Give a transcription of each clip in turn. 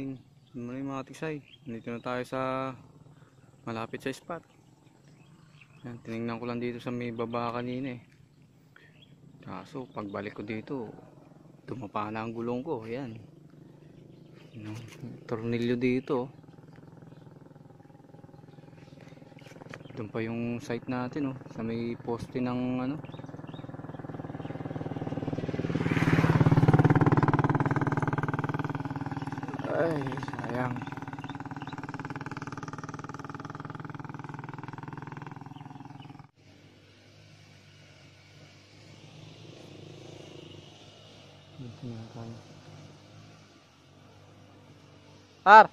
morning. Good morning mga tiksay. Nandito na tayo sa malapit sa spot. Yan, tinignan ko lang dito sa may baba kanina eh. Kaso pagbalik ko dito, tumapa na ang gulong ko. Yan. Yung tornilyo dito. Doon pa yung site natin oh, sa may poste ng ano. Ay, sayang. Par!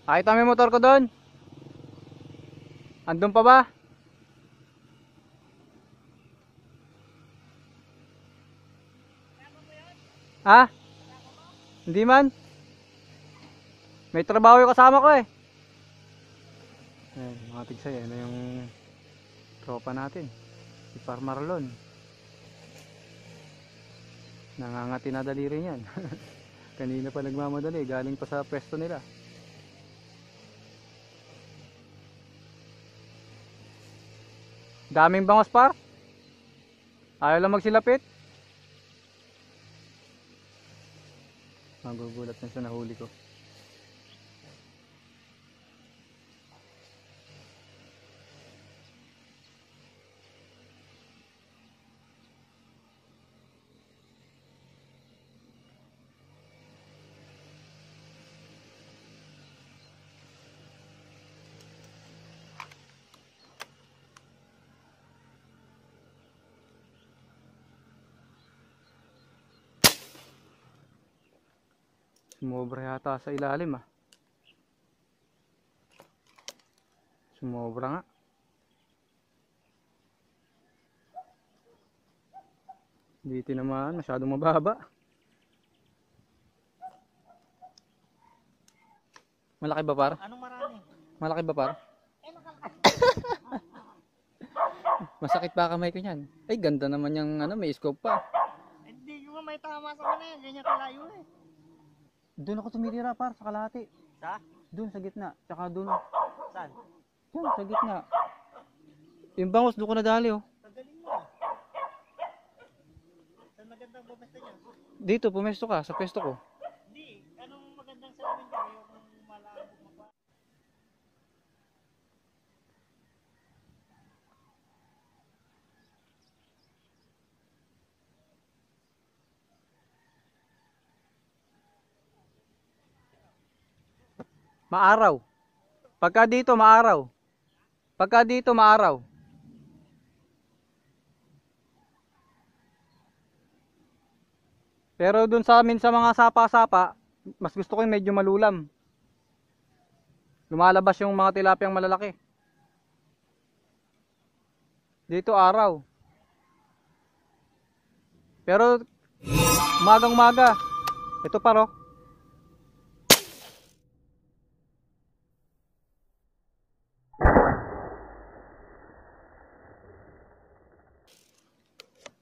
Nakita mo yung motor ko doon? Andun pa ba? Ha? Hindi man. May trabaho yung kasama ko eh. Ayan, mga tigsay. Ano yung tropa natin? Si Par Marlon. Nangangati na daliri niyan. Kanina pa nagmamadali. Galing pa sa pwesto nila. Daming bangos Par. Ayaw lang magsilapit. Magugulat na siya, nahuli ko. Sumobra yata sa ilalim ah. Sumobra nga. Dito naman masyadong mababa. Malaki ba Par? Anong marami? Malaki ba Par? Masakit ba kamay ko niyan? Ay ganda naman yung ano, may scope pa. Hindi ko may tama sa kanila, ganyan kalayo eh. Doon ako tumitira Par, sa kalahati. Sa? Doon sa gitna, tsaka doon. Saan? Doon sa gitna. Yung bangos doon ko nadali oh. Tagaling mo. Saan magandang pumesto niya? Dito pumesto ka sa pwesto ko. Hindi, anong magandang salawin ko? Yung malabog magpa. Maaraw. Pagka dito maaraw. Pagka dito maaraw. Pero dun sa amin sa mga sapa-sapa, mas gusto ko yung medyo malulam. Lumalabas yung mga tilapiyang malalaki. Dito araw. Pero umagang-umaga. Ito paro.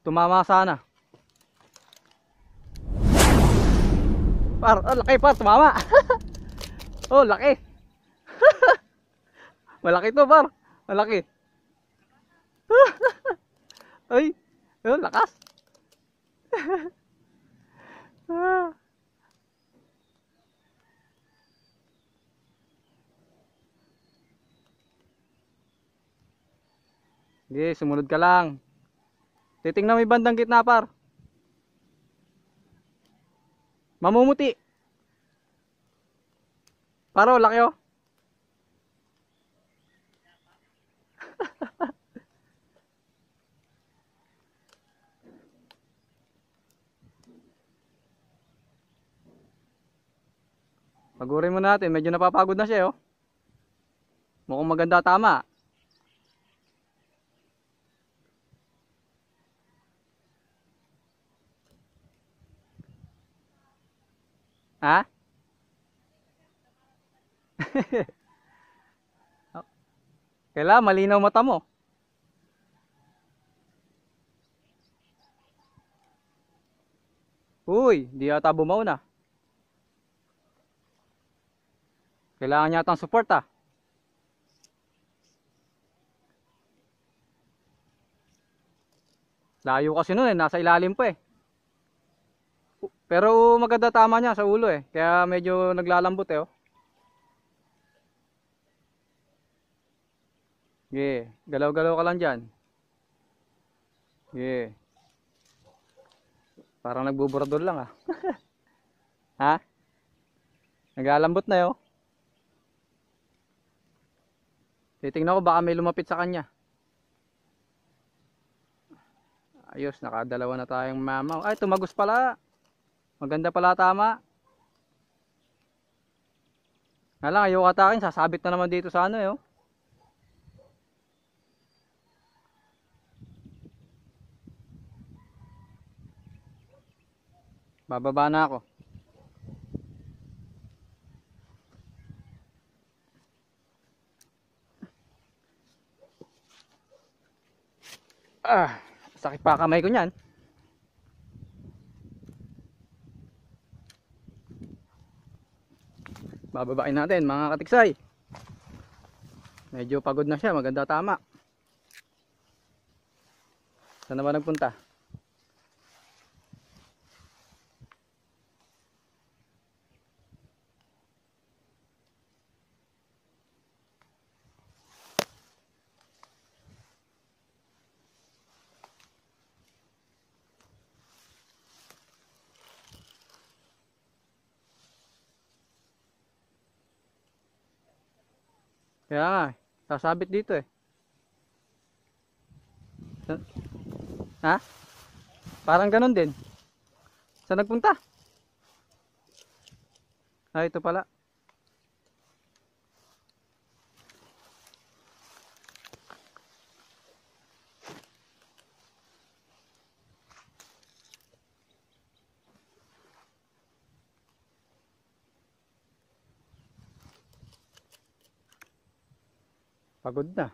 Tumama sana. Par, oh, laki Par, tumama. Oh, laki. Malaki to Par. Malaki. Ay, oh, lakas. Sige, sumunod ka lang. Titingnan mo yung bandang gitna Par. Mamumuti. Paro, laki oh. Pagurin mo natin, medyo napapagod na siya oh. Mukhang maganda tama. Ha? Kailangan malinaw mata mo. Uy, di yata bumaw na. Kailangan niya yatang support ah. Layo kasi nun eh, nasa ilalim pa eh. Pero maganda tama niya sa ulo eh. Kaya medyo naglalambot eh oh. Yeah, galaw-galaw ka lang dyan. Yeah. Parang nagbuburador lang ah. Ha? Naglalambot na oh. Titingnan ko baka may lumapit sa kanya. Ayos, nakadalawa na tayong mamaw. Ay, tumagos pala. Maganda pala tama. Nga lang, ayaw atakin. Sasabit na naman dito sa ano eh oh. Bababa na ako. Ah, sakit pa kamay ko niyan. Bababain natin mga katiksay. Medyo pagod na siya, maganda tama. Saan na ba nagpunta? Kaya nga, sasabit dito eh. Ha? Parang ganun din. Saan nagpunta? Ah, ito pala. Pagod na.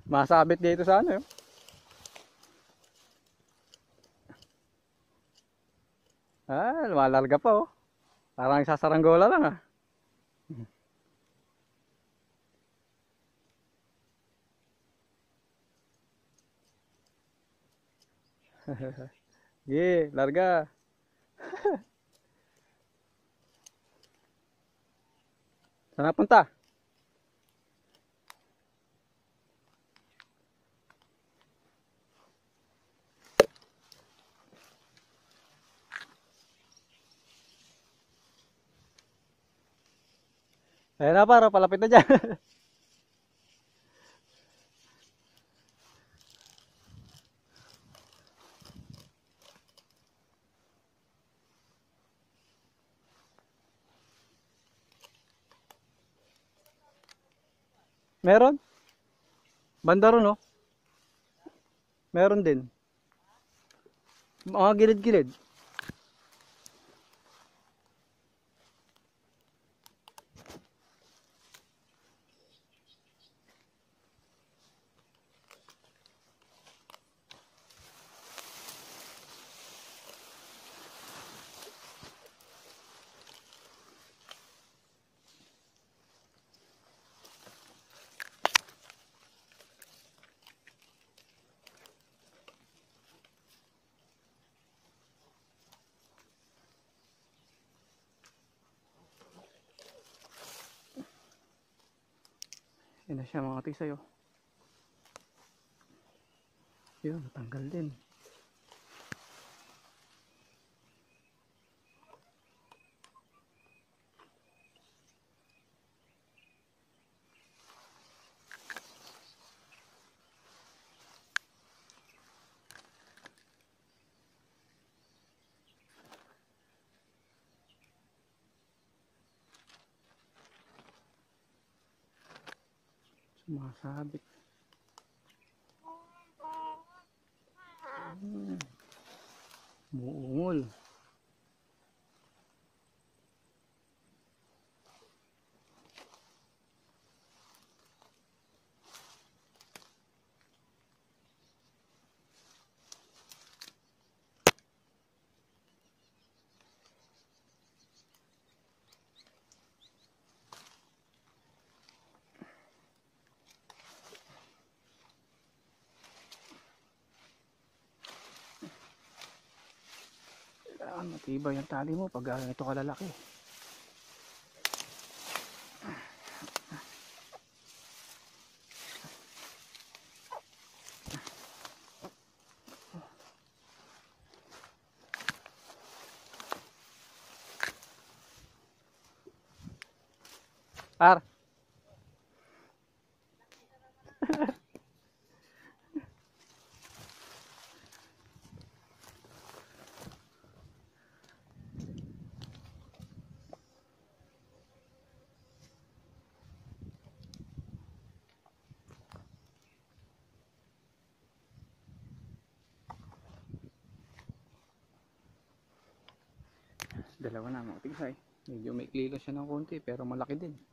Masabit dito sa ano yun. Ah, lumalarga pa oh. Parang sasaranggola lang ah. Sige, larga. Saan napunta? Ayan na para palapit na dyan. Meron? Banda ron oh. Meron din. Mga gilid-gilid. Yan na siya mga katiksay oh. Yun, natanggal din. Sumasabit. Muungol. Kailangan matibay ang tali mo pag ganito kalalaki. Par. Dalawa na mga tigsay. Medyo may klilo siya ng konti pero malaki din.